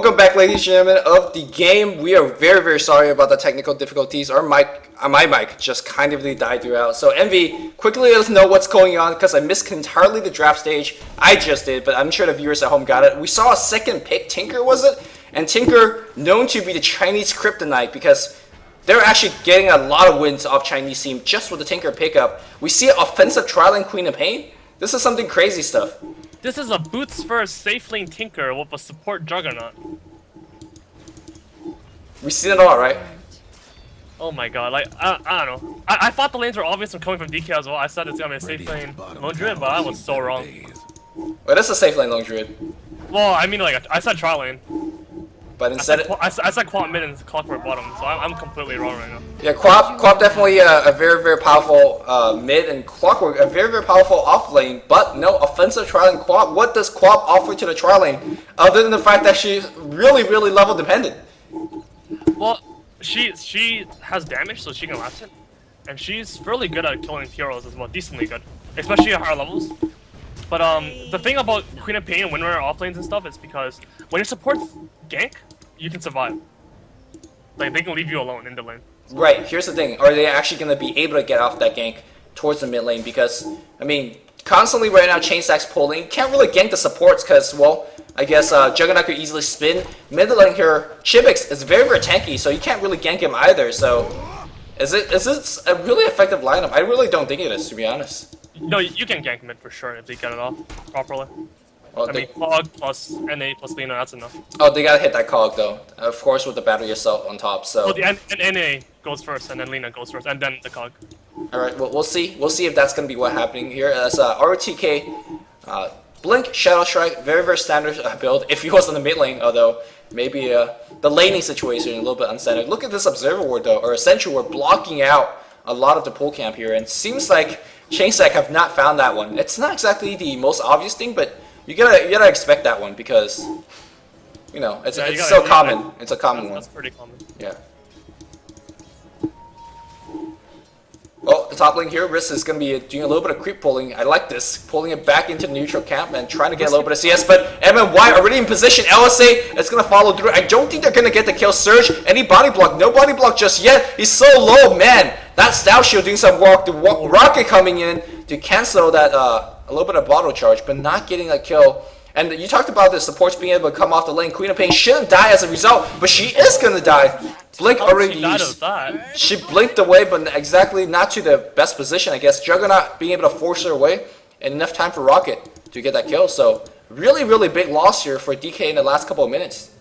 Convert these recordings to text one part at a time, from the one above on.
Welcome back, ladies and gentlemen, of the game. We are very sorry about the technical difficulties. Our mic, my mic, just kind of died throughout. So Envy, quickly let us know what's going on because I missed entirely the draft stage. I just did, but I'm sure the viewers at home got it. We saw a second pick, Tinker was it? And Tinker, known to be the Chinese kryptonite because they're actually getting a lot of wins off Chinese team just with the Tinker pickup. We see an offensive trial in Queen of Pain. This is something crazy stuff. This is a boots first safe lane Tinker with a support Juggernaut. We've seen it all, right? Oh my god, like, I don't know. I thought the lanes were obvious from coming from DK as well. I said it's gonna be a safe lane Lone Druid, but I was so wrong. Well, that's a safe lane Lone Druid. Well, I mean, like, I said trial lane. But instead I said Quant mid and Clockwork bottom, so I'm completely wrong right now. Yeah, Quap definitely a very powerful mid, and Clockwork a very powerful off lane, but no offensive trial lane Quap. What does Quap offer to the trial lane other than the fact that she's really level dependent? Well, she has damage, so she can last it, and she's fairly good at killing heroes as well, decently good, especially at higher levels. But the thing about Queen of Pain and Windrunner off lanes and stuff is because when your supports gank, you can survive. Like, they can leave you alone in the lane. Right, here's the thing. Are they actually going to be able to get off that gank towards the mid lane? Because, I mean, constantly right now, Chain Stack's pulling. Can't really gank the supports because, well, I guess Juggernaut could easily spin. Mid lane here, Chibix is very tanky, so you can't really gank him either. So, is this a really effective lineup? I really don't think it is, to be honest. No, you can gank mid for sure if they get it off properly. Well, I mean, Clog plus NA plus Lina, that's enough. Oh, they gotta hit that cog though. Of course, with the battery assault on top. So. Well, the NA goes first, and then Lina goes first, and then the Cog. All right. Well, we'll see. We'll see if that's gonna be what's happening here. As ROTK, Blink, Shadow Strike, very standard build. If he was in the mid lane, although maybe the laning situation is a little bit unstandard. Look at this Observer Ward though, or Essential Ward blocking out a lot of the pull camp here, and seems like Chainstack have not found that one. It's not exactly the most obvious thing, but you gotta expect that one because, you know, it's so common. It's a common one. That's pretty common. Yeah. Oh, the top lane here, Riss is going to be doing a little bit of creep pulling. I like this. Pulling it back into the neutral camp and trying to get a little bit of CS. But MNY already in position. LSA is going to follow through. I don't think they're going to get the kill. Surge, any body block? No body block just yet. He's so low, man. That Stout Shield doing some work. The Rocket coming in to cancel that a little bit of bottle charge, but not getting a kill. And you talked about the supports being able to come off the lane. Queen of Pain shouldn't die as a result, but she is going to die. Blink already used. She blinked away, but exactly not to the best position, I guess. Juggernaut being able to force her away, and enough time for Rocket to get that kill. So really big loss here for DK in the last couple of minutes.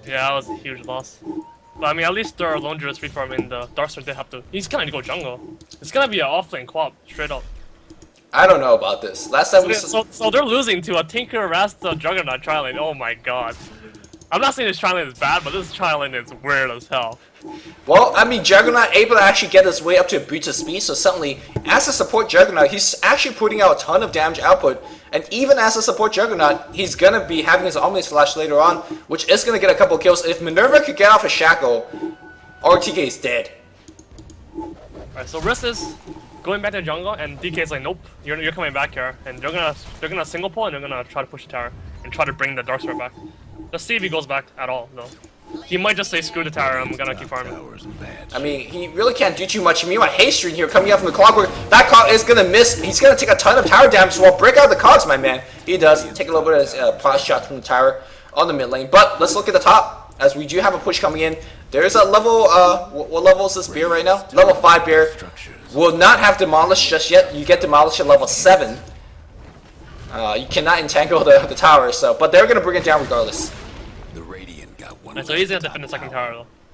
Yeah, that was a huge loss. But I mean, at least their Lone Druid's free farm in the Darkstar, they have to. He's gonna go jungle. It's gonna be an offlane Quap, straight up. I don't know about this. Last time so they're losing to a Tinker, Rasta, Juggernaut trial lane. Oh my god. I'm not saying this trial lane is bad, but this trial lane is weird as hell. Well, I mean, Juggernaut able to actually get his way up to a breach of speed, so suddenly, as a support Juggernaut, he's actually putting out a ton of damage output, and even as a support Juggernaut, he's gonna be having his Omni Slash later on, which is gonna get a couple kills. If Minerva could get off a shackle, RTK is dead. Alright, so Riss is going back to the jungle, and DK is like, nope, you're coming back here, and they're gonna single pull, and they're gonna try to push the tower, and try to bring the Darkstar back. Let's see if he goes back at all, though. He might just say, screw the tower, I'm gonna keep farming. I mean, he really can't do too much. Meanwhile, Haystream here coming out from the Clockwork. That Cog is gonna miss. He's gonna take a ton of tower damage, so we'll break out the Cogs, my man. He does. Take a little bit of pot shot from the tower on the mid lane. But let's look at the top, as we do have a push coming in. There's a level, what level is this bear right now? Level 5 bear. Will not have demolished just yet. You get demolished at level 7. You cannot entangle the tower, so, but they're gonna bring it down regardless. And so he's gonna defend the second tower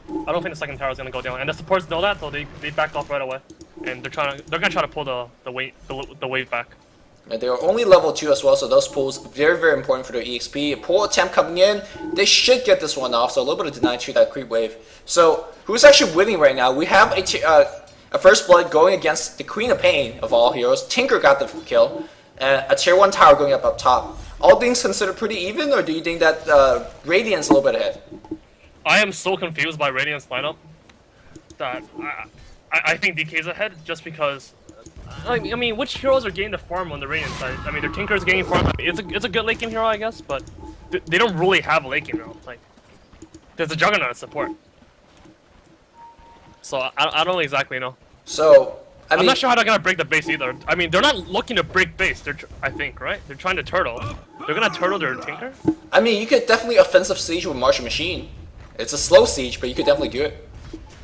though. I don't think the second tower is gonna go down, and the supports know that, so they backed off right away, and they're gonna try to pull the wave back. And they are only level 2 as well, so those pulls very important for their EXP. A pull attempt coming in, they should get this one off. So a little bit of deny to that creep wave. So who's actually winning right now? We have a first blood going against the Queen of Pain of all heroes. Tinker got the kill, and a tier 1 tower going up top. All things considered pretty even, or do you think that Radiant's a little bit ahead? I am so confused by Radiant's lineup that I think DK's ahead just because. I mean, which heroes are getting the farm on the Radiant side? I mean, their Tinker's getting farm. I mean, it's a good late game hero, I guess, but they don't really have Laking now. Like, there's a Juggernaut support. So I don't exactly know. So I'm not sure how they're gonna break the base either. I mean, they're not looking to break base. I think, right? They're trying to turtle. They're gonna turtle their Tinker. I mean, you could definitely offensive siege with Martian Machine. It's a slow siege, but you could definitely do it.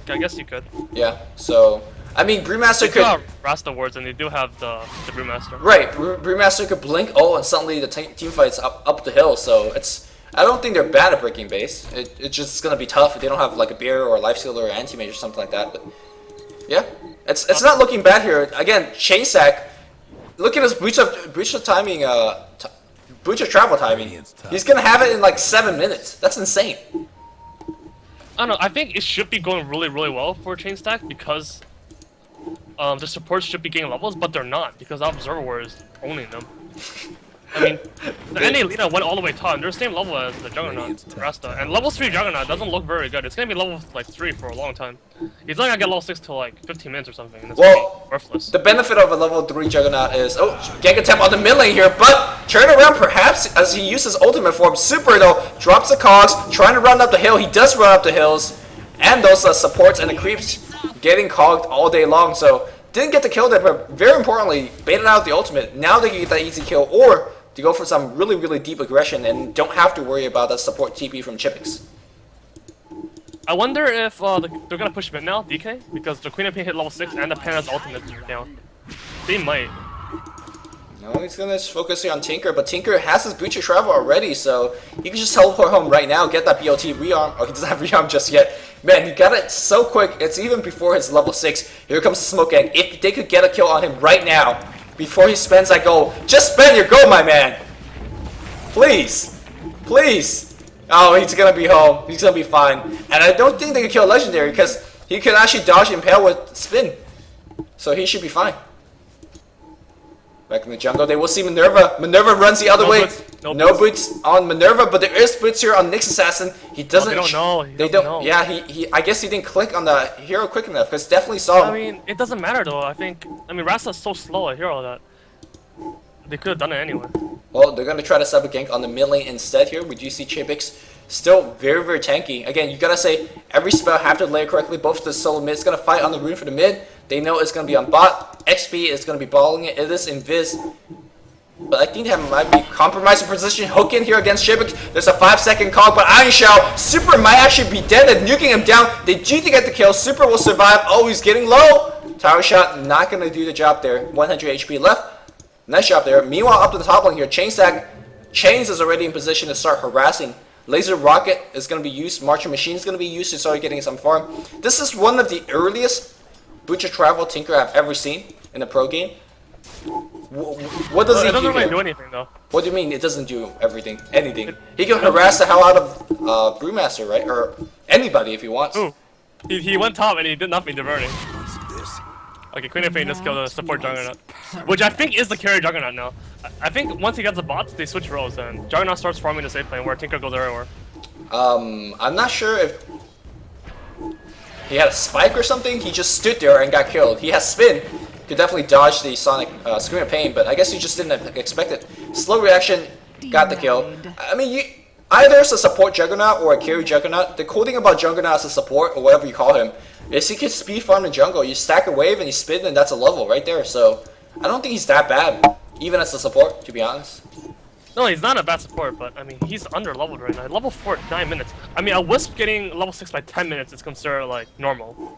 I guess you could. Yeah. So I mean, Brewmaster They do could. have Rasta wards, and they do have the Brewmaster. Right, Brewmaster could blink, and suddenly the team fight's up the hill. So it's. I don't think they're bad at breaking base. It's just gonna be tough if they don't have like a bear or a life stealer or anti-mage or something like that. But yeah, it's not looking bad here. Again, Chainsack. Look at his breach of timing. Breach of travel timing. He's gonna have it in like 7 minutes. That's insane. I don't know. I think it should be going really, really well for Chainstack because the supports should be getting levels, but they're not because Observer War is owning them. I mean, the NA Lina went all the way top, and they're the same level as the Juggernaut, Rasta. And level 3 Juggernaut doesn't look very good. It's gonna be level like 3 for a long time. He's not gonna get level 6 till like 15 minutes or something, and it's gonna be worthless. The benefit of a level 3 Juggernaut is, gank attempt on the mid lane here, but turn around perhaps as he uses ultimate form. Super though, drops the cogs, trying to run up the hill. He does run up the hills, and those supports and the creeps getting cogged all day long. So didn't get the kill there, but very importantly, baited out the ultimate. Now they can get that easy kill, or to go for some really, really deep aggression and don't have to worry about that support TP from Chipix. I wonder if they're gonna push mid now, DK, because the Queen of Pain hit level 6 and the Pana's ultimate down. They might. No, he's gonna focus here on Tinker, but Tinker has his Breach of Travel already, so he can just teleport home right now, get that BLT rearm. Oh, he doesn't have rearm just yet. Man, he got it so quick. It's even before his level 6. Here comes Smoke Egg. If they could get a kill on him right now, before he spends that gold, just spend your gold, my man. Please, please. Oh, he's gonna be home. He's gonna be fine. And I don't think they can kill Legendary because he can actually dodge Impale with Spin, so he should be fine. Back in the jungle, they will see Minerva. Minerva runs the other way. No boots on Minerva, but there is boots here on Nyx Assassin. He doesn't. They don't know. They don't know. Yeah, he. I guess he didn't click on the hero quick enough because definitely saw him. I mean, it doesn't matter though. I mean, Rasta's so slow at hero that they could have done it anyway. Well, they're gonna try to sub a gank on the mid lane instead here. We do see Chipix still very, very tanky. Again, you gotta say every spell have to layer correctly. Both the solo mid is gonna fight on the rune for the mid. They know it's going to be on bot. XP is going to be balling it. It is invis. But I think that might be compromising position. Hook in here against Shibik. There's a 5-second call, but Iron Shell. Super might actually be dead and nuking him down. They do to get the kill. Super will survive. Oh, he's getting low. Tower shot not going to do the job there. 100 HP left. Nice job there. Meanwhile, up to the top lane here, Chainsack. Chains is already in position to start harassing. Laser Rocket is going to be used. Marching Machine is going to be used to start getting some farm. This is one of the earliest Butcher Travel Tinker I've ever seen in a pro game. What does he do? It doesn't really here? do anything though. What do you mean it doesn't do everything? Anything. He can harass the hell out of Brewmaster, right? Or anybody if he wants. Ooh. He went top and he did nothing to Vernon. Okay, Queen of Pain just killed the support Juggernaut. Which I think is the carry Juggernaut now. I think once he gets the bots, they switch roles and Juggernaut starts farming the safe lane where Tinker goes everywhere. I'm not sure if he had a spike or something. He just stood there and got killed. He has spin. Could definitely dodge the Sonic Scream of Pain, but I guess he just didn't expect it. Slow reaction, got the kill. I mean, either it's a support Juggernaut or a carry Juggernaut. The cool thing about Juggernaut as a support, or whatever you call him, is he can speed farm the jungle. You stack a wave and you spin, and that's a level right there. So I don't think he's that bad, even as a support, to be honest. No, he's not a bad support, but I mean, he's under leveled right now. Level 4 at 9 minutes. I mean, a Wisp getting level 6 by 10 minutes is considered like normal.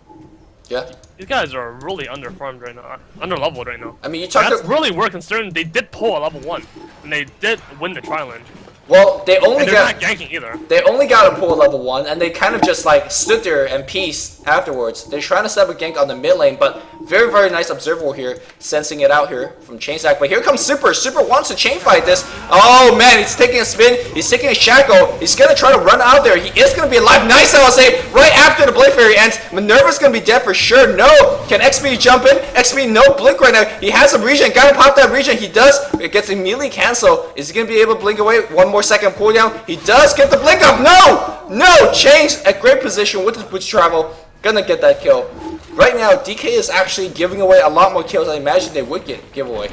Yeah. These guys are really underfarmed right now, under leveled right now. I mean, you talk. That's really weird considering they did pull a level 1, and they did win the challenge. Well, they only And they're not ganking either. They only got to pull level 1, and they kind of just like stood there and peace afterwards. They're trying to set up a gank on the mid lane, but very, very nice observable here, sensing it out here from Chainsack. But here comes Super. Super wants to chain fight this. Oh man, he's taking a spin. He's taking a shackle. He's gonna try to run out there. He is gonna be alive. Nice, I will say. Right after the Blade Fairy ends, Minerva's gonna be dead for sure. No, can XP jump in? XP no blink right now. He has a regen. Gotta pop that regen. He does. It gets immediately canceled. Is he gonna be able to blink away? One more second cooldown. He does get the blink up. No, no. Chains at great position with his boots travel. Gonna get that kill. Right now, DK is actually giving away a lot more kills than I imagine they would give away.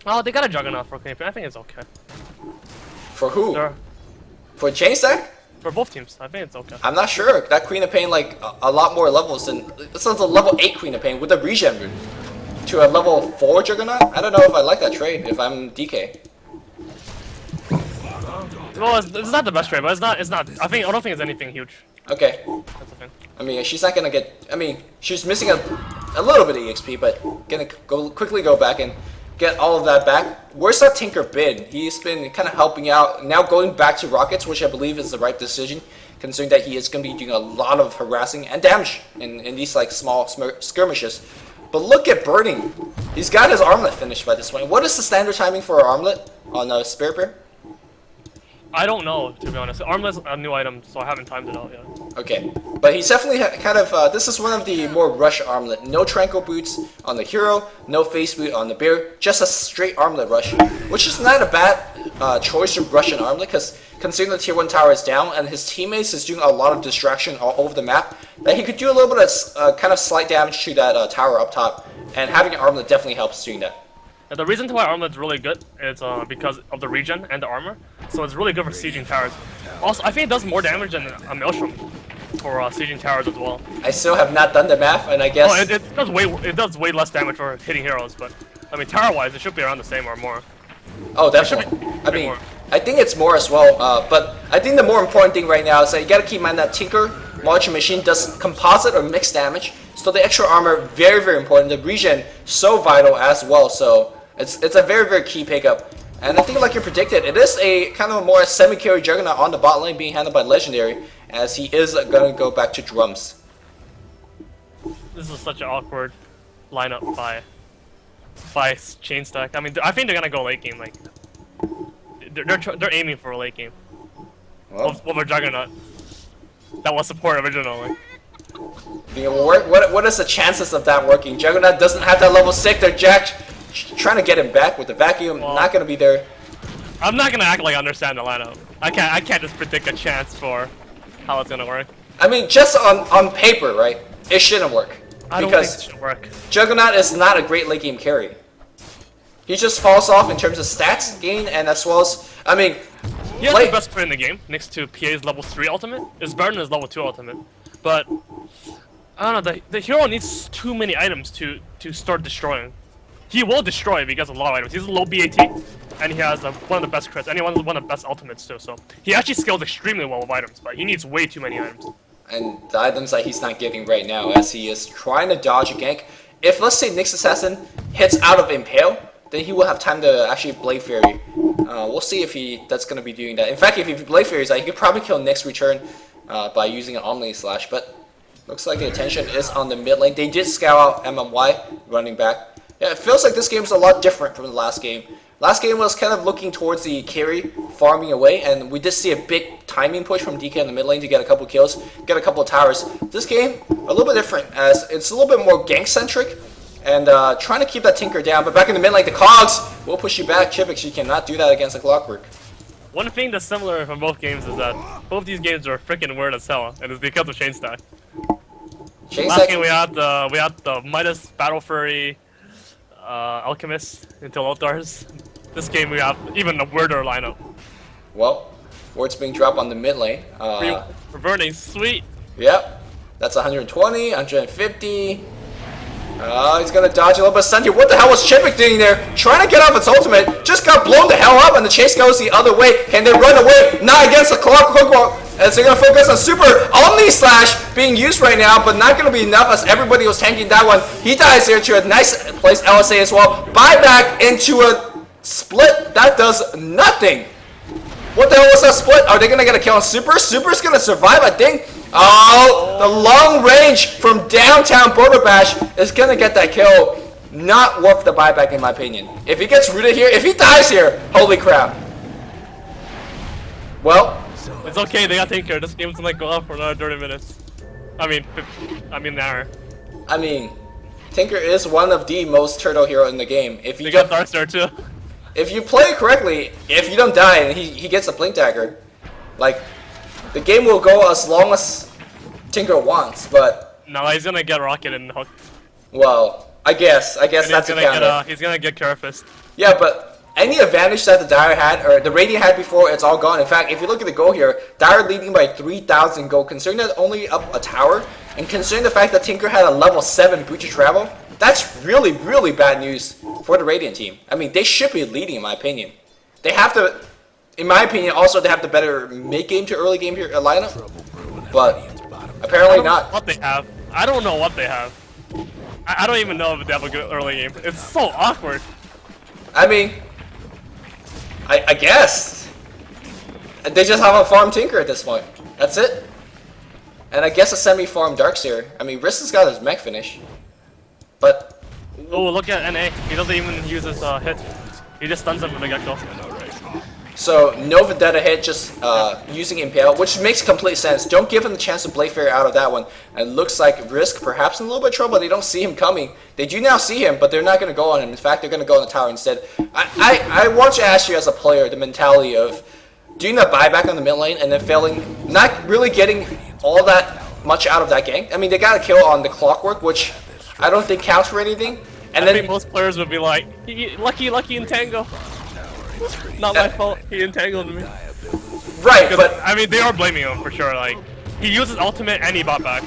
Oh, they got a Juggernaut for Queen. I think it's okay. For who? Sure. For chain stack? For both teams, I think it's okay. I'm not sure. That Queen of Pain like a lot more levels than this is a level 8 Queen of Pain with a regen rune to a level 4 Juggernaut. I don't know if I like that trade if I'm DK. Well, it's not the best trade, but it's not. I don't think it's anything huge. Okay. That's the thing. I mean, she's not gonna get. I mean, she's missing a little bit of EXP, but gonna quickly go back and get all of that back. Where's that Tinker been? He's been kind of helping out. Now going back to Rockets, which I believe is the right decision, considering that he is gonna be doing a lot of harassing and damage in these like small skirmishes. But look at Burning. He's got his armlet finished by this point. What is the standard timing for our armlet on Spirit Bear? I don't know, to be honest. Armlet's a new item, so I haven't timed it out yet. Okay, but he's definitely kind of, this is one of the more rush armlet. No tranquil boots on the hero, no face boot on the bear, just a straight armlet rush, which is not a bad choice to rush an armlet, because considering the tier 1 tower is down and his teammates is doing a lot of distraction all over the map, that he could do a little bit of kind of slight damage to that tower up top, and having an armlet definitely helps doing that. And the reason why Armlet's really good is because of the regen and the armor, so it's really good for sieging towers. Also, I think it does more damage than a Maelstrom for sieging towers as well. I still have not done the math, and I guess... Oh, it does way less damage for hitting heroes, but I mean, tower-wise, it should be around the same or more. Oh, definitely. I mean, more. I think it's more as well, but I think the more important thing right now is that you gotta keep in mind that Tinker Marching Machine does composite or mixed damage, so the extra armor, very, very important. The regen, so vital as well, so it's a very, very key pickup. And I think like you predicted, it is a kind of a more semi-carry Juggernaut on the bot lane being handled by Legendary, as he is going to go back to drums. This is such an awkward lineup by chain stack. I mean, I think they're gonna go late game. Like they're aiming for a late game. Well, with a Juggernaut that was support originally. What is the chances of that working? Juggernaut doesn't have that level 6. They're trying to get him back with the vacuum. Well, not gonna be there. I'm not gonna act like I understand the lineup. I can't just predict a chance for how it's gonna work. I mean, just on paper, right? It shouldn't work. I don't think it should work. Juggernaut is not a great late game carry. He just falls off in terms of stats gain and as well as, I mean... He has the best crit in the game, next to PA's level 3 ultimate. It's better than his level 2 ultimate. But, I don't know, the hero needs too many items to start destroying. He will destroy because of a lot of items. He's a low BAT, and he has one of the best crits, and he has one of the best ultimates too, so... He actually scales extremely well with items, but he needs way too many items. And the items that he's not getting right now, as he is trying to dodge a gank. If, let's say, Nyx Assassin hits out of Impale, then he will have time to actually Blade Fairy. We'll see if that's going to be doing that. In fact, if he Blade Fairies that, he could probably kill Nyx Return by using an Omni Slash, but looks like the attention is on the mid lane. They did scout out MMY running back. Yeah, it feels like this game is a lot different from the last game. Last game was kind of looking towards the carry, farming away, and we did see a big timing push from DK in the mid lane to get a couple kills, get a couple of towers. This game, a little bit different, as it's a little bit more gank-centric, and trying to keep that Tinker down, but back in the mid lane, the Cogs will push you back. Chipix, you cannot do that against a Clockwork. One thing that's similar from both games is that both these games are freaking weird as hell, and it's because of Chain Stack. Last game we had the Midas Battle Fury, Alchemist into Lothar's. This game we have even a weirder lineup. Well, ward's being dropped on the mid lane. For burning, sweet. Yep, that's 120, 150. He's gonna dodge a little bit of here. What the hell was Chipik doing there? Trying to get off its ultimate. Just got blown the hell up and the chase goes the other way. Can they run away? Not against the Clockwork. As they're gonna focus on Super Omni Slash being used right now, but not gonna be enough as everybody was tanking that one. He dies here to a nice place, LSA as well. Buyback into a split. That does nothing. What the hell was that split? Are they gonna get a kill on Super? Super's gonna survive, I think. Oh, the long range from downtown Border Bash is gonna get that kill. Not worth the buyback in my opinion. If he gets rooted here, if he dies here, holy crap. Well, it's okay, they got Tinker. This game's gonna go on for another 30 minutes. I mean an hour. I mean, Tinker is one of the most turtle hero in the game. If you got Darkstar too. If you play it correctly, if you don't die and he gets a Blink Dagger, like, the game will go as long as Tinker wants, but... No, he's gonna get Rocket and Hook. Well, I guess that's a counter. He's gonna get Carapace. Yeah, but any advantage that the Dire had, or the Radiant had before, it's all gone. In fact, if you look at the goal here, Dire leading by 3,000 gold, considering that only up a tower, and considering the fact that Tinker had a level 7 Breach of Travel, that's really, really bad news for the Radiant team. I mean, they should be leading, in my opinion. They have to, in my opinion, also they have the better mid-game to early game here lineup, but apparently not. What they have. I don't know what they have. I don't even know if they have a good early game. It's so awkward. I mean, I guess. They just have a farm Tinker at this point. That's it. And I guess a semi-farm Darkseer. I mean, Riss has got his mech finish. But... Oh, look at NA. He doesn't even use his hit. He just stuns him with a get-go. So, no Vendetta hit, just using Impale, which makes complete sense. Don't give him the chance to Blade Fairy out of that one. And looks like Risk perhaps in a little bit of trouble. They don't see him coming. They do now see him, but they're not going to go on him. In fact, they're going to go on the tower instead. I want to ask you as a player the mentality of doing the buyback on the mid lane and then failing, not really getting all that much out of that gank. I mean, they got a kill on the Clockwork, which I don't think counts for anything. And I think most players would be like, lucky Entangle. Not my fault, he entangled me. Right, but... I mean, they are blaming him for sure, like, he uses ultimate and he bought back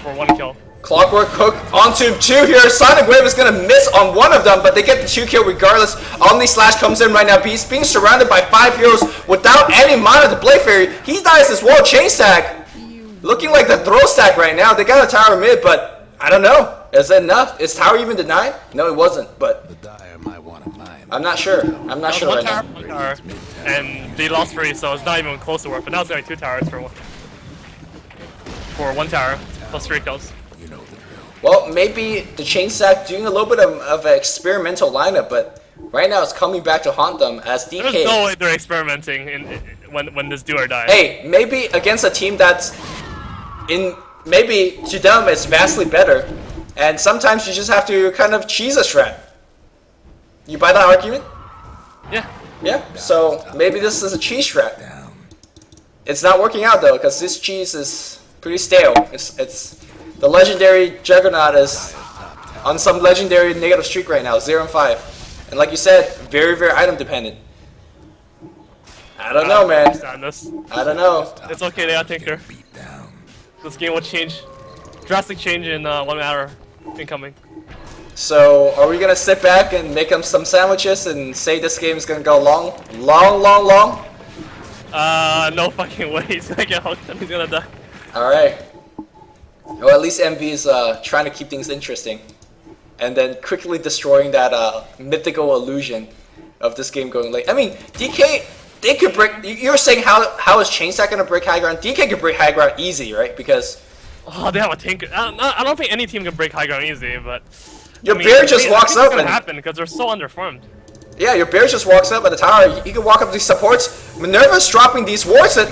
for 1 kill. Clockwork Hook onto 2 here. Sonic Wave is going to miss on one of them, but they get the 2 kill regardless. Omni Slash comes in right now. He's being surrounded by 5 heroes without any mana to Blade Fairy. He dies his wall chain stack. Looking like the throw stack right now. They got a tower mid, but I don't know. Is that enough? Is tower even denied? No, it wasn't, but... I'm not sure. I'm not sure right now. One tower, and they lost 3, so it's not even close to work. But now it's only 2 towers for one tower plus 3 kills. Well, maybe the chain stack doing a little bit of an experimental lineup, but right now it's coming back to haunt them as DK. There's no way they're experimenting when this do or die. Hey, maybe against a team that's maybe to them it's vastly better, and sometimes you just have to kind of cheese a strat. You buy that argument? Yeah. Yeah, so maybe this is a cheese strat. It's not working out though, because this cheese is pretty stale. It's the legendary Juggernaut is on some legendary negative streak right now, 0-5. And like you said, very, very item dependent. I don't know, man. I don't know. It's okay, they got Tinker. This game will change. Drastic change in 1 hour incoming. So, are we gonna sit back and make them some sandwiches and say this game is gonna go long? Long? No fucking way. He's gonna get hooked and he's gonna die. Alright. Well, at least MV is trying to keep things interesting. And then quickly destroying that mythical illusion of this game going late. I mean, DK, they could break... You're saying how is Chainstack gonna break high ground? DK could break high ground easy, right? Because... Oh, they have a Tinker. I don't think any team can break high ground easy, but... Your bear just walks up and... happen because they're so underfarmed. Yeah, your bear just walks up at the tower. He can walk up these supports. Minerva's dropping these wards and...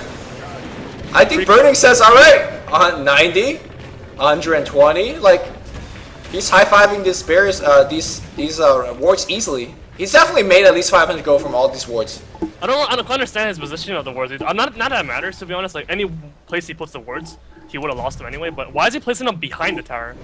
I think Burning says, alright, 90, 120, like... He's high-fiving these bears, these wards easily. He's definitely made at least 500 gold from all these wards. I don't understand his position of the wards. Not that it matters, to be honest. Like, any place he puts the wards, he would have lost them anyway. But why is he placing them behind the tower?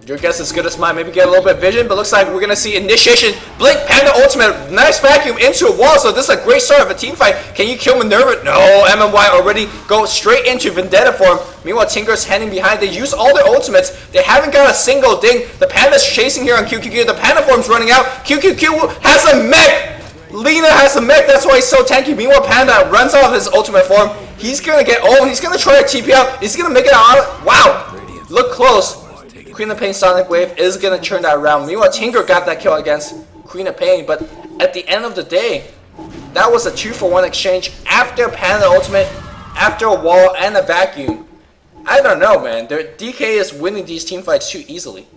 Your guess is as good as mine. Maybe get a little bit of vision, but looks like we're gonna see initiation. Blink Panda ultimate, nice vacuum into a wall. So this is a great start of a team fight. Can you kill Minerva? No, MMY already go straight into Vendetta form. Meanwhile, Tinker's heading behind. They use all their ultimates. They haven't got a single ding. The Panda's chasing here on QQQ. The Panda form's running out. QQQ has a mech. Lina has a mech. That's why he's so tanky. Meanwhile, Panda runs off his ultimate form. He's gonna get owned. He's gonna try to TP out. He's gonna make it out. Wow, look close. Queen of Pain Sonic Wave is going to turn that around. Meanwhile, Tinker got that kill against Queen of Pain, but at the end of the day, that was a 2-for-1 exchange after Panda Ultimate, after a wall and a vacuum. I don't know, man. DK is winning these team fights too easily.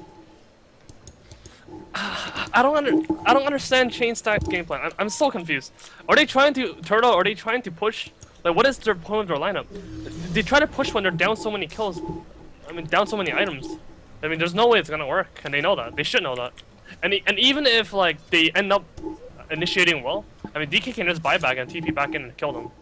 I don't understand Chain Stack's game plan. I'm so confused. Are they trying to turtle? Are they trying to push? Like, what is their point of their lineup? They try to push when they're down so many kills. I mean, down so many items. I mean, there's no way it's gonna work, and they know that. They should know that. And even if like they end up initiating well, I mean, DK can just buy back and TP back in and kill them.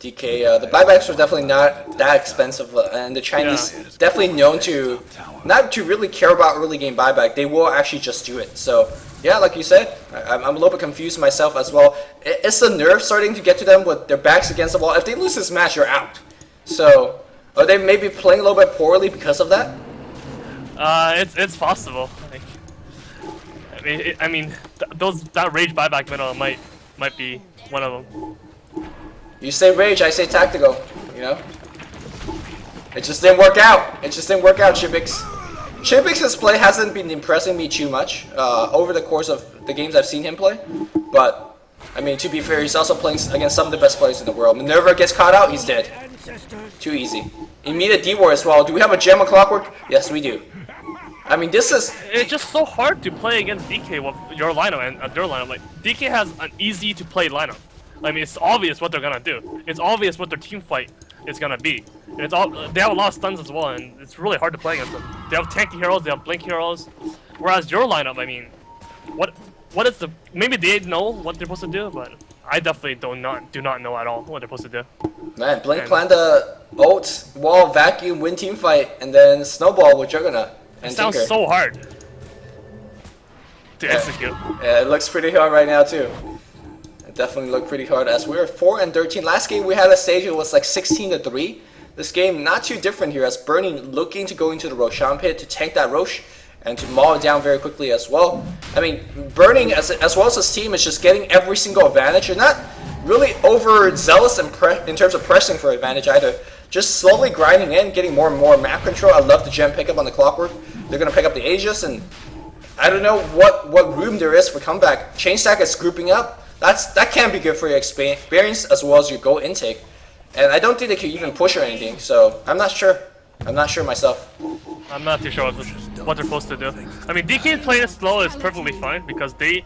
DK. The buybacks are definitely not that expensive, and the Chinese definitely known to not to really care about early game buyback. They will actually just do it. So yeah, like you said, I'm a little bit confused myself as well. It's the nerve starting to get to them with their backs against the wall. If they lose this match, you're out. So are they maybe playing a little bit poorly because of that? It's possible. Like, I mean, that rage buyback middle might be one of them. You say rage, I say tactical. You know, it just didn't work out. It just didn't work out, Chibix. Chibix's play hasn't been impressing me too much over the course of the games I've seen him play. But I mean, to be fair, he's also playing against some of the best players in the world. Minerva gets caught out, he's dead. Too easy. Immediate D-War as well. Do we have a gem of clockwork? Yes, we do. I mean, this is... It's just so hard to play against DK with your lineup and their lineup. Like, DK has an easy-to-play lineup. I mean, it's obvious what they're gonna do. It's obvious what their team fight is gonna be. And it's all they have a lot of stuns as well, and it's really hard to play against them. They have tanky heroes, they have blink heroes. Whereas your lineup, I mean, what is the... Maybe they know what they're supposed to do, but I definitely do not know at all what they're supposed to do. Man, Blink planned the ult, wall, vacuum, win team fight, and then snowball with Juggernaut. It sounds so hard to execute. Yeah, it looks pretty hard right now too. It definitely looked pretty hard as we were 4-13. Last game we had a stage that was like 16-3. This game not too different here as Burning looking to go into the Roshan pit to tank that Rosh and to maul it down very quickly as well. I mean, Burning as well as his team is just getting every single advantage. They're not really overzealous in terms of pressing for advantage either. Just slowly grinding in, getting more and more map control. I love the gem pickup on the clockwork. They're gonna pick up the Aegis, and I don't know what room there is for comeback. Chain stack is grouping up. That can be good for your experience as well as your gold intake. And I don't think they can even push or anything. So I'm not sure. I'm not sure myself. I'm not too sure what they're supposed to do. I mean, DK playing it slow is perfectly fine because they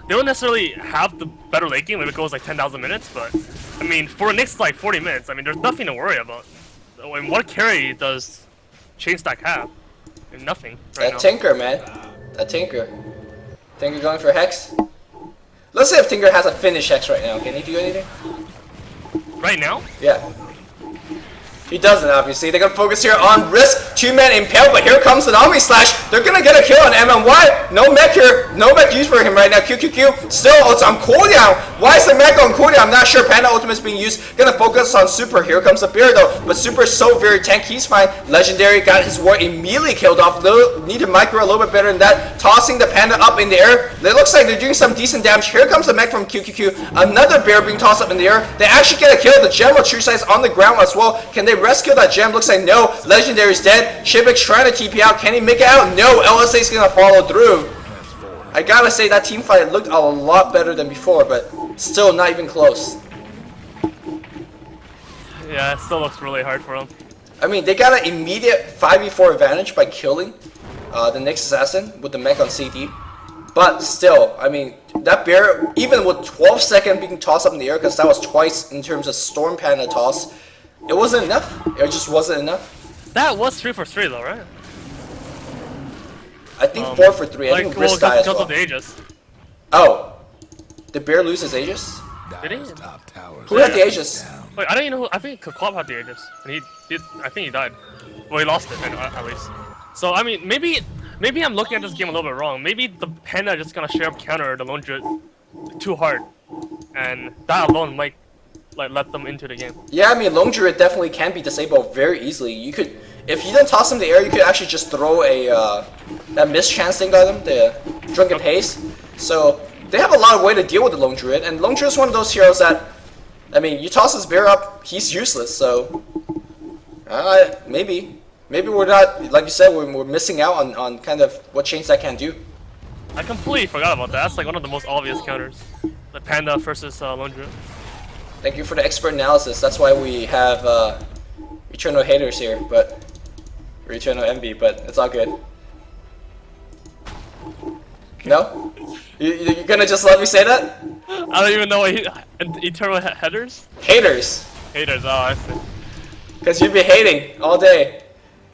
don't necessarily have the better late game if it goes like 10,000 minutes, but I mean, for the next like 40 minutes, I mean, there's nothing to worry about. I mean, what carry does Chain Stack have? Nothing right now. Tinker, man. That Tinker. Tinker going for Hex? Let's see if Tinker has a finish Hex right now. Can he do anything? Right now? Yeah. He doesn't, obviously. They're gonna focus here on Risk, 2-man Impale, but here comes an Omni Slash. They're gonna get a kill on MMY. No mech here, no mech used for him right now. QQQ, still, it's on cooldown. Why is the mech on cooldown? I'm not sure. Panda Ultimate's being used. Gonna focus on Super. Here comes the bear though, but Super is so very tanky, he's fine. Legendary got his ward immediately killed off. Need to micro a little bit better than that. Tossing the Panda up in the air. It looks like they're doing some decent damage. Here comes the mech from QQQ. Another bear being tossed up in the air. They actually get a kill. The gem of True Size on the ground as well. Can they rescue that gem? Looks like no. Legendary's dead. Shivix trying to TP out. Can he make it out? No. LSA's gonna follow through. I gotta say that team fight looked a lot better than before, but still not even close. Yeah, it still looks really hard for them. I mean, they got an immediate 5v4 advantage by killing the next assassin with the mech on CD. But still, I mean, that bear, even with 12 seconds being tossed up in the air, because that was twice in terms of Storm Panda toss, it wasn't enough. It just wasn't enough. That was 3 for 3 though, right? I think 4 for 3. I think Risk died as well. The Aegis. Oh. Did Bear lose his Aegis? Did he? Who had the Aegis? Wait, I don't even know. I think Club had the Aegis. And he did. I think he died. Well, he lost it, at least. So, I mean, maybe I'm looking at this game a little bit wrong. Maybe the Panda just gonna straight up counter the Lone Druid too hard. And that alone might let them into the game. Yeah, I mean, Lone Druid definitely can be disabled very easily. You could, if you didn't toss him in the air, you could actually just throw a that mischance thing at him, the Drunken Haze. So they have a lot of way to deal with the Lone Druid, and Lone Druid is one of those heroes that, I mean, you toss his bear up, he's useless. So maybe we're not, like you said, we're missing out on kind of what Chain Stack can do. I completely forgot about that. That's like one of the most obvious counters. The Panda versus Lone Druid. Thank you for the expert analysis. That's why we have Eternal haters here, or Eternal envy, but it's all good. No? You're gonna just let me say that? I don't even know what Eternal headers? Haters. Haters, oh, I see. Because you'd be hating all day.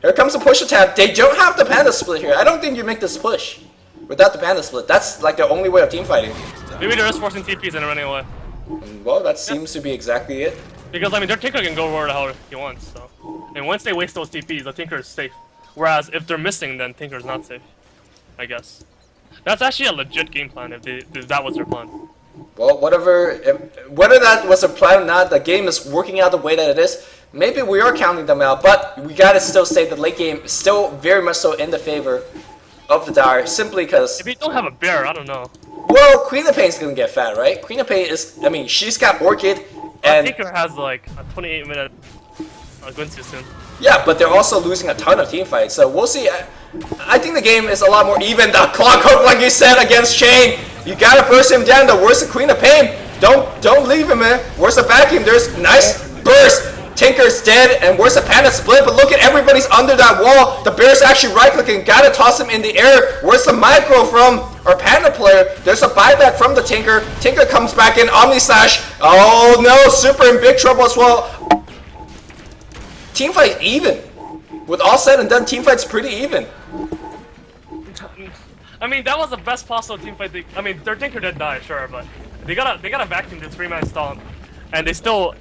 Here comes the push attack. They don't have the Panda split here. I don't think you make this push without the Panda split. That's like the only way of team fighting. Maybe they're just forcing TPs and running away. Well, that seems to be exactly it. Because I mean, their Tinker can go where the hell he wants. So, and once they waste those TPs, the Tinker is safe. Whereas if they're missing, then Tinker's not safe. I guess. That's actually a legit game plan if that was their plan. Well, whether that was a plan or not, the game is working out the way that it is. Maybe we are counting them out, but we gotta still say the late game is still very much so in the favor of the Dire, simply because... If you don't have a bear, I don't know. Well, Queen of Pain's gonna get fat, right? Queen of Pain is... I mean, she's got Orchid, and... Tinker has like a 28-minute Gunsy soon. Yeah, but they're also losing a ton of team fights, so we'll see. I think the game is a lot more even. The clock hook, like you said, against Shane. You gotta burst him down. The worst of Queen of Pain. Don't leave him, man. Where's the vacuum? There's nice burst. Tinker's dead, and where's the Panda split? But look at everybody's under that wall. The Bear's actually right-clicking. Gotta toss him in the air. Where's the micro from our Panda player? There's a buyback from the Tinker. Tinker comes back in. Omni Slash. Oh no, Super in big trouble as well. Teamfight even. With all said and done, teamfight's pretty even. I mean, that was the best possible teamfight. I mean, their Tinker did die, sure, but they got a vacuum to 3-man stomp, and they still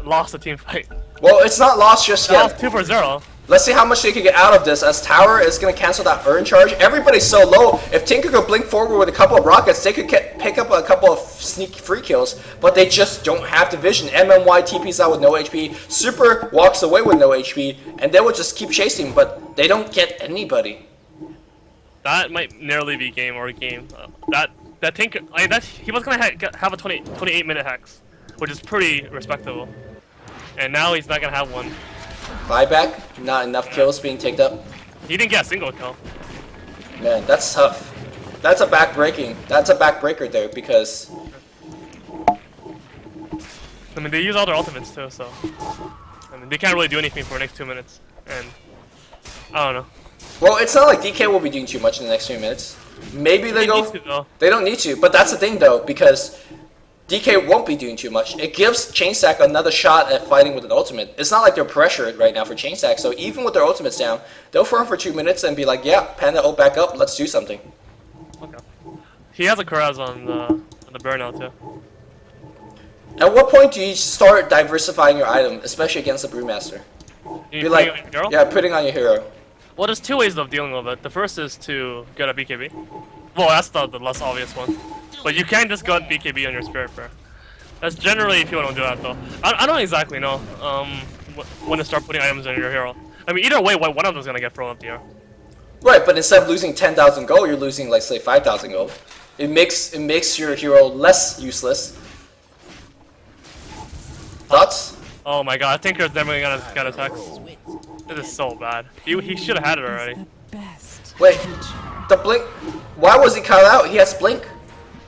lost the teamfight. Well, it's not lost just They yet. lost 2-0. Let's see how much they can get out of this, as Tower is going to cancel that earn charge. Everybody's so low. If Tinker could blink forward with a couple of rockets, they could pick up a couple of sneaky free kills, but they just don't have the vision. MMY TP's out with no HP. Super walks away with no HP, and they will just keep chasing, but they don't get anybody. That might nearly be game or game. That Tinker, he was gonna have a 28-minute hex, which is pretty respectable, and now he's not gonna have one. Buyback, not enough kills being taken up. He didn't get a single kill. Man, that's tough. That's a backbreaker there, because I mean, they use all their ultimates too, so I mean, they can't really do anything for the next 2 minutes, and I don't know. well, it's not like DK will be doing too much in the next few minutes. Maybe they go. Need to, though. They don't need to, but that's the thing though, because DK won't be doing too much. It gives Chainstack another shot at fighting with an ultimate. It's not like they're pressured right now for Chainstack, so even with their ultimates down, they'll farm for 2 minutes and be like, yeah, Panda ult back up, let's do something. Okay. He has a Kuraz on the burnout too. At what point do you start diversifying your item, especially against the Brewmaster? You Be like, putting on your hero? yeah, putting on your hero. Well, there's two ways of dealing with it. The first is to get a BKB. Well, that's the less obvious one. But you can't just get BKB on your Spirit Bear. That's generally people don't do that though. I don't exactly know when to start putting items on your hero. I mean, either way, one of them's gonna get thrown up the air. Right, but instead of losing 10,000 gold, you're losing, like, say, 5,000 gold. It makes your hero less useless. Thoughts? Oh my god, I think there's definitely gonna attack. This is so bad. He should have had it already. Wait, the blink. Why was he caught out? He has blink.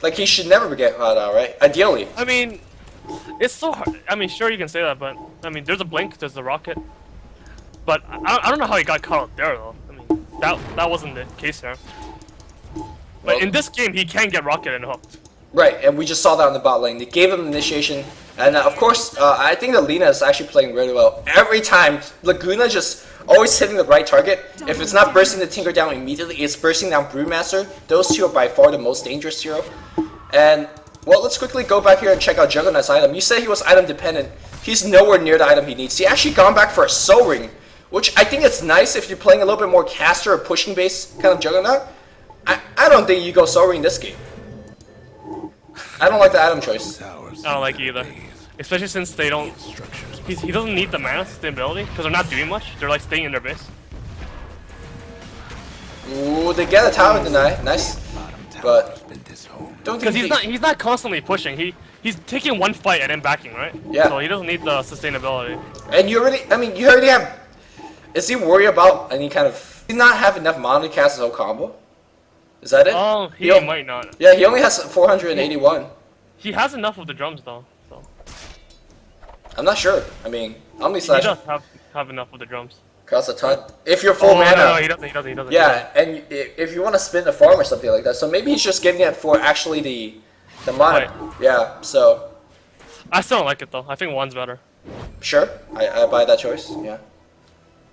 Like, he should never get caught out, right? Ideally. I mean, it's so hard. I mean, sure you can say that, but I mean, there's a blink, there's the rocket. But I don't know how he got caught out there though. I mean, that wasn't the case there. But in this game, he can get rocket and hooked. Right, and we just saw that on the bot lane. They gave him initiation, and of course, I think that Lina is actually playing really well. Every time, Laguna just always hitting the right target. If it's not bursting the Tinker down immediately, it's bursting down Brewmaster. Those two are by far the most dangerous hero. And, well, let's quickly go back here and check out Juggernaut's item. You said he was item dependent. He's nowhere near the item he needs. He actually gone back for a Soul Ring, which I think it's nice if you're playing a little bit more caster or pushing base kind of Juggernaut. I don't think you go Soul Ring this game. I don't like the item choice. I don't like it either. Especially since they don't... He doesn't need the mana sustainability, because they're not doing much. They're like staying in their base. Ooh, they get a tower deny. Nice. But don't think Because he's not constantly pushing. He's taking one fight and then backing, right? Yeah. So he doesn't need the sustainability. And you already have... Is he worried about any kind of... Does he not have enough mana to cast his whole combo? Is that it? Oh, he might not. Yeah, he only has 481. He has enough of the drums though. So. I'm not sure. I mean, Omni He Slash does have enough of the drums. costs a ton. If you're full mana. No, he doesn't. Yeah, and if you want to spin the farm or something like that, so maybe he's just getting it for actually the mana. Right. Yeah, so I still don't like it though. I think one's better. sure, I buy that choice. Yeah.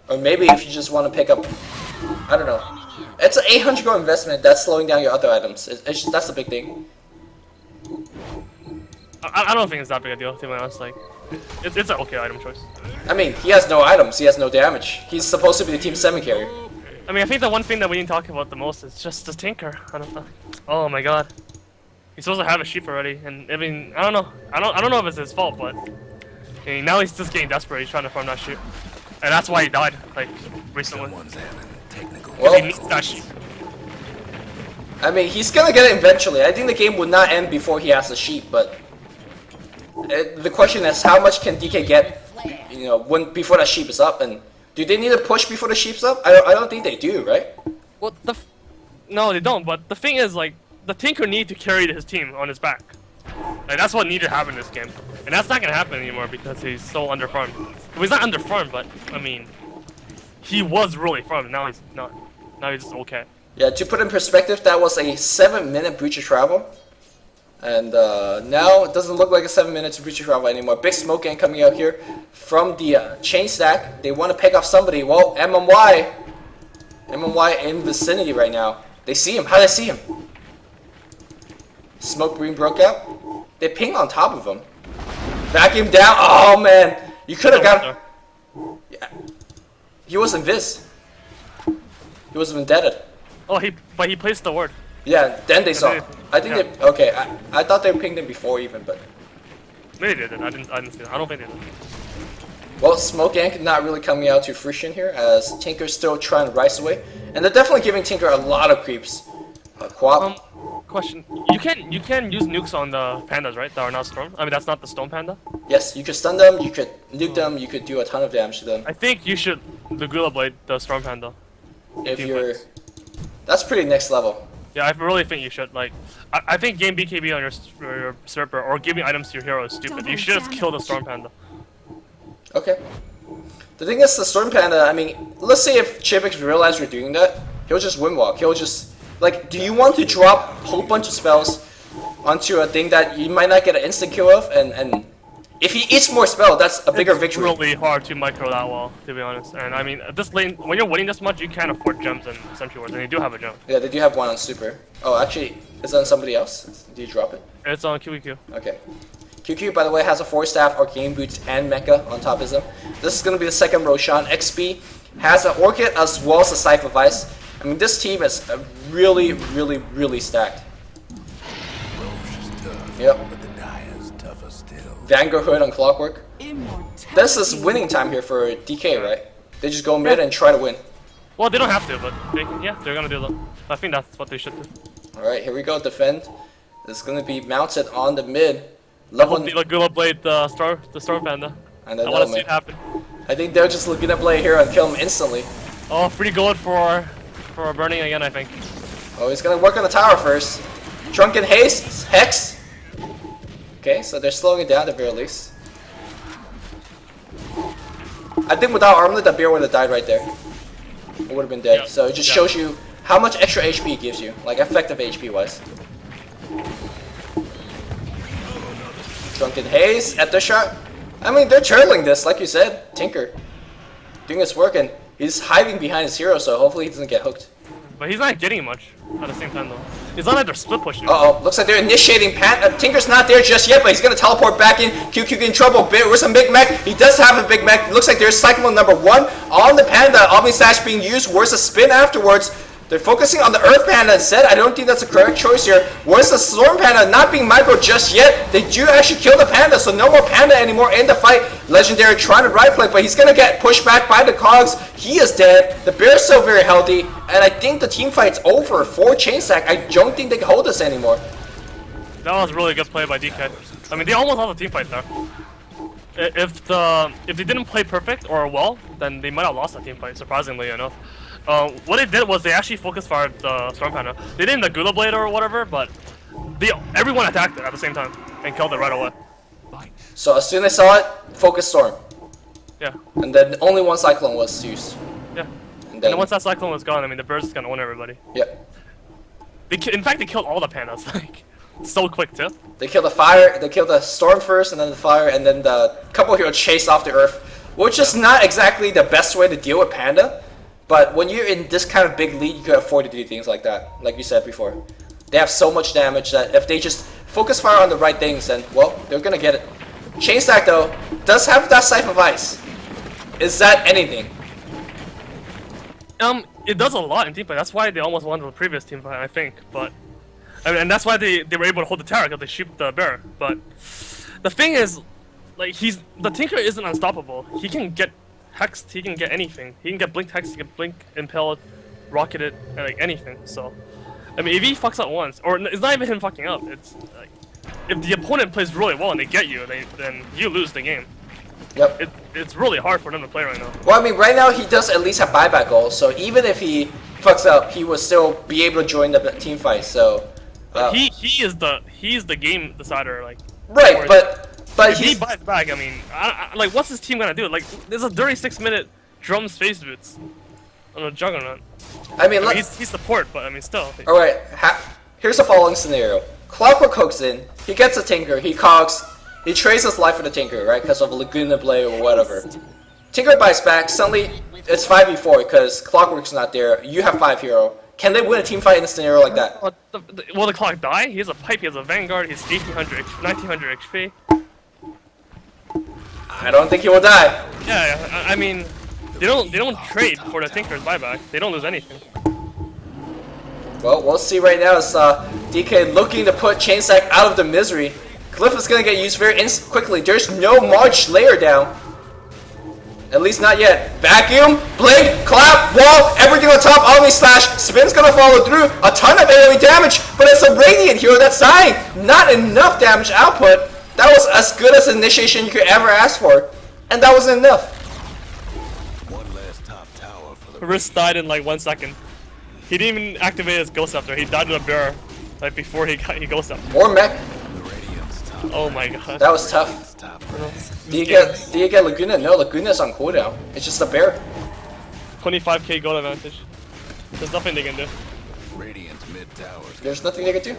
Or maybe if you just want to pick up, I don't know. It's an 800 gold investment that's slowing down your other items. That's the big thing. I don't think it's that big a deal, to be honest. Like, It's an okay item choice. I mean, he has no items, he has no damage. He's supposed to be the Team 7 carrier. I mean, I think the one thing that we didn't talk about the most is just the Tinker. I don't know. Oh my god. He's supposed to have a sheep already, and I mean, I don't know. I don't know if it's his fault, but I mean, now he's just getting desperate. He's trying to farm that sheep, and that's why he died like recently. Well, He needs that sheep. I mean, he's gonna get it eventually. I think the game would not end before he has the sheep, but the question is, how much can DK get, you know, before that sheep is up, and do they need to push before the sheep's up? I don't think they do, right? Well, no, they don't. But the thing is, like, the Tinker need to carry his team on his back. Like, that's what needed to happen in this game, and that's not gonna happen anymore because he's so underfarmed. Well, he's not underfarmed, but I mean, he was really farmed. Now he's not. Now he's just okay. Yeah, to put in perspective, that was a 7-minute breach of travel. And now it doesn't look like a 7 minutes breach of travel anymore. Big smoke gang coming out here from the chain stack. They want to pick off somebody. Well, MMY in vicinity right now. They see him. How do they see him? Smoke green broke out. They ping on top of him. Vacuum down. Oh man, you could have got. Yeah. He was invis. He was vendetted. Oh, but he placed the word. Yeah, then they saw. I think they. Okay, I thought they pinged him before even, but. Maybe they didn't. I didn't see that. I don't think they did. Well, Smoke Yank not really coming out to fruition here, as Tinker's still trying to rise away, and they're definitely giving Tinker a lot of creeps. Quap. Question: You can use nukes on the pandas, right? That are not storm. I mean, that's not the stone panda. Yes, you could stun them, you could nuke them, you could do a ton of damage to them. I think you should the Gula Blade the storm panda. If you're, that's pretty next level. Yeah, I really think you should. Like, I think game BKB on your server or giving items to your hero is stupid. You should just kill the storm panda. Okay. The thing is, the Storm Panda, I mean, let's say if Chibix realized you're doing that, he'll just windwalk. He'll just, like, do you want to drop a whole bunch of spells onto a thing that you might not get an instant kill of? And if he eats more spell, that's a bigger victory. It's really hard to micro that well, to be honest. And I mean, at this lane, when you're winning this much, you can't afford gems and Sentry Wards, and you do have a gem. Yeah, they do have one on Super. Oh, actually, is that on somebody else? Do you drop it? It's on QEQ. Okay. QQ, by the way, has a 4-staff, Arcane Boots, and Mecha on top of him. This is going to be the second Roshan. XP has an Orchid as well as a Scythe of Ice. I mean, this team is really, really, really stacked. Yep. Vanguard Hood on Clockwork. This is winning time here for DK, right? They just go mid and try to win. Well, they don't have to, but yeah, they're going to do that. I think that's what they should do. Alright, here we go. Defend. This is going to be mounted on the mid. Level the Gula Blade the Storm Panda. I want to see it happen. I think they're just looking to play here and kill him instantly. Oh, free gold for burning again, I think. Oh, he's gonna work on the tower first. Drunken Haste, Hex. Okay, so they're slowing it down at the very least. I think without Armlet, that bear would have died right there. It would have been dead. Yeah. So it just shows you how much extra HP it gives you, like effective HP wise. Drunken Haze at the shot. I mean, they're turtling this, like you said. Tinker doing his work, and he's hiding behind his hero, so hopefully he doesn't get hooked. But he's not getting much at the same time, though. It's not like they're split pushing. Uh-oh, looks like they're initiating Tinker's not there just yet, but he's gonna teleport back in. QQ in trouble. Where's some Big Mech? He does have a Big Mech. Looks like there's Cyclone number 1 on the Panda. Omni Slash being used. Where's the spin afterwards? They're focusing on the Earth Panda instead. I don't think that's a correct choice here. Where's the Storm Panda? Not being micro just yet. They do actually kill the Panda, so no more Panda anymore in the fight. Legendary trying to right click, but he's gonna get pushed back by the Cogs. He is dead. The Bear's still very healthy, and I think the team fight's over for Chain Stack. I don't think they can hold us anymore. That was a really good play by DK. I mean, they almost lost the team fight there. If they didn't play perfect or well, then they might have lost that team fight, surprisingly enough. What they did was they actually focus fired the Storm Panda. They didn't the Gula Blade or whatever, but everyone attacked it at the same time and killed it right away. So as soon as they saw it, focus Storm. Yeah. And then only one Cyclone was used. Yeah. And then once that Cyclone was gone, I mean, the Bird's gonna win everybody. Yep. In fact, they killed all the Pandas, like, so quick too. They killed the fire, they killed the Storm first, and then the fire, and then the couple heroes chased off the Earth, which is not exactly the best way to deal with Panda. But when you're in this kind of big lead, you can afford to do things like that, like you said before. They have so much damage that if they just focus fire on the right things, then, well, they're gonna get it. Chain Stack though does have that Scythe of Ice. Is that anything? It does a lot in teamfight. That's why they almost won the previous teamfight, I think. But I mean, and that's why they were able to hold the tower because they shoot the bear. But the thing is, like the Tinker isn't unstoppable. He can get hexed. He can get anything. He can get blinked hexed. He can blink impaled, rocketed, like anything. So I mean, if he fucks up once, or it's not even him fucking up. It's like if the opponent plays really well and they get you, then you lose the game. Yep. It's really hard for them to play right now. Well, I mean, right now he does at least have buyback goals, so even if he fucks up, he will still be able to join the team fight. So he's the game decider, like. Right, but if he buys back, I mean, like, what's his team gonna do? Like, there's a 36-minute drum space boots on a Juggernaut. I mean, he's support, but I mean, still. All right, here's the following scenario: Clockwork hooks in, he gets a Tinker, he cogs. He trades his life for the Tinker, right? Because of Laguna Blade or whatever. Tinker buys back, suddenly it's 5v4 because Clockwork's not there. You have 5 hero. Can they win a team fight in a scenario like that? Will the Clock die? He has a pipe, he has a Vanguard, he's 1800, 1900 HP. I don't think he will die. Yeah, I mean, they don't trade for the Tinker's buyback. They don't lose anything. Well, we'll see right now as DK looking to put Chain Stack out of the misery. Glyph is going to get used very quickly. There's no March layer down. At least not yet. Vacuum, blink, clap, wall, everything on top, Omni Slash. Spin's going to follow through. A ton of AoE damage, but it's a Radiant hero that's dying. Not enough damage output. That was as good as initiation you could ever ask for. And that wasn't enough. One last top tower for the Riss died in like 1 second. He didn't even activate his Ghost Scepter. He died with a bear like before he Ghost Scepter. Or mech. Oh my god. That was tough. Do you get Laguna? No, Laguna's on cooldown. It's just a bear. 25k gold advantage. There's nothing they can do. Radiant's mid towers. There's nothing they can do.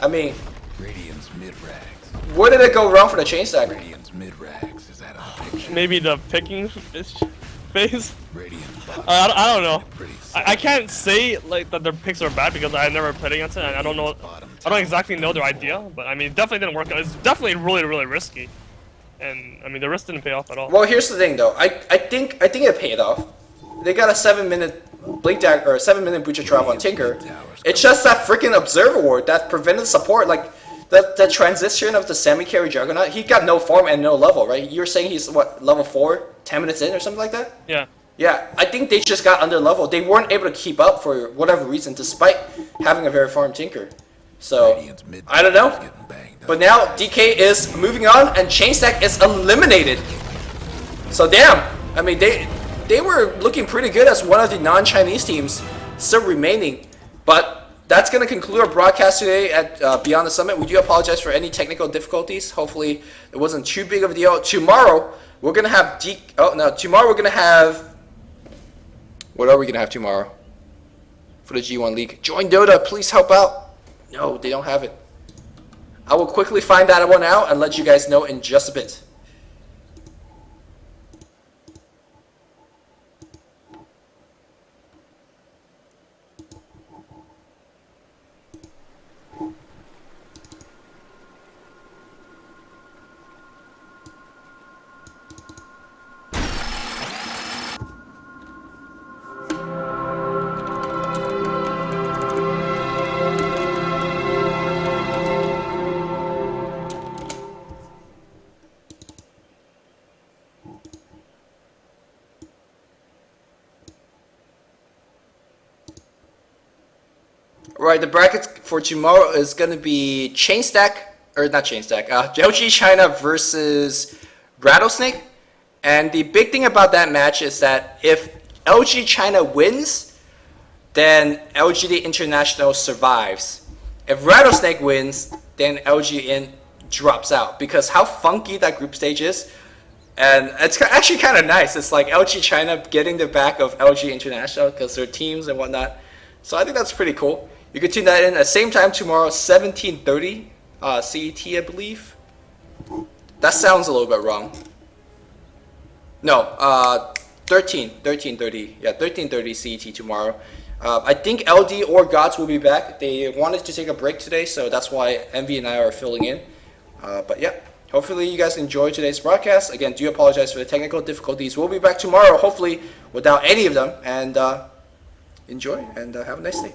I mean, Radiant's mid rags. where did it go wrong for the Chain Stack? Radiant's mid rags. Is that a picture? Maybe the picking phase? Radiant I don't know. pretty I can't say like that their picks are bad because I've never played against it and I don't know. I don't exactly know their idea, but I mean, it definitely didn't work out. It's definitely really risky, and I mean the risk didn't pay off at all. Well, here's the thing though. I think it paid off. They got a 7-minute blink dagger or a 7-minute butcher trap on Tinker. It's just that freaking observer ward that prevented support. Like the transition of the semi-carry Juggernaut. He got no farm and no level, right? You're saying he's what, level 4, 10 minutes in or something like that? Yeah. Yeah, I think they just got under level. They weren't able to keep up for whatever reason, despite having a very farm Tinker. So, I don't know. But now DK is moving on and Chain Stack is eliminated. So damn, I mean they were looking pretty good as one of the non-Chinese teams still remaining. But that's going to conclude our broadcast today at Beyond the Summit. We do apologize for any technical difficulties. Hopefully it wasn't too big of a deal. Tomorrow we're going to have tomorrow we're going to have, what are we going to have tomorrow for the G1 League? Join Dota, please help out. No, they don't have it. I will quickly find that one out and let you guys know in just a bit. Right, the brackets for tomorrow is going to be Chain Stack, or not Chain Stack, LG China versus Rattlesnake. And the big thing about that match is that if LG China wins, then LGD International survives. If Rattlesnake wins, then LGN drops out. Because how funky that group stage is, and it's actually kind of nice. It's like LG China getting the back of LG International because they're teams and whatnot. So I think that's pretty cool. You can tune that in at the same time tomorrow, 17:30 CET, I believe. That sounds a little bit wrong. No, 13:30. Yeah, 13:30 CET tomorrow. I think LD or Gods will be back. They wanted to take a break today, so that's why Envy and I are filling in. But yeah, hopefully you guys enjoyed today's broadcast. Again, do apologize for the technical difficulties. We'll be back tomorrow, hopefully without any of them. And enjoy and have a nice day.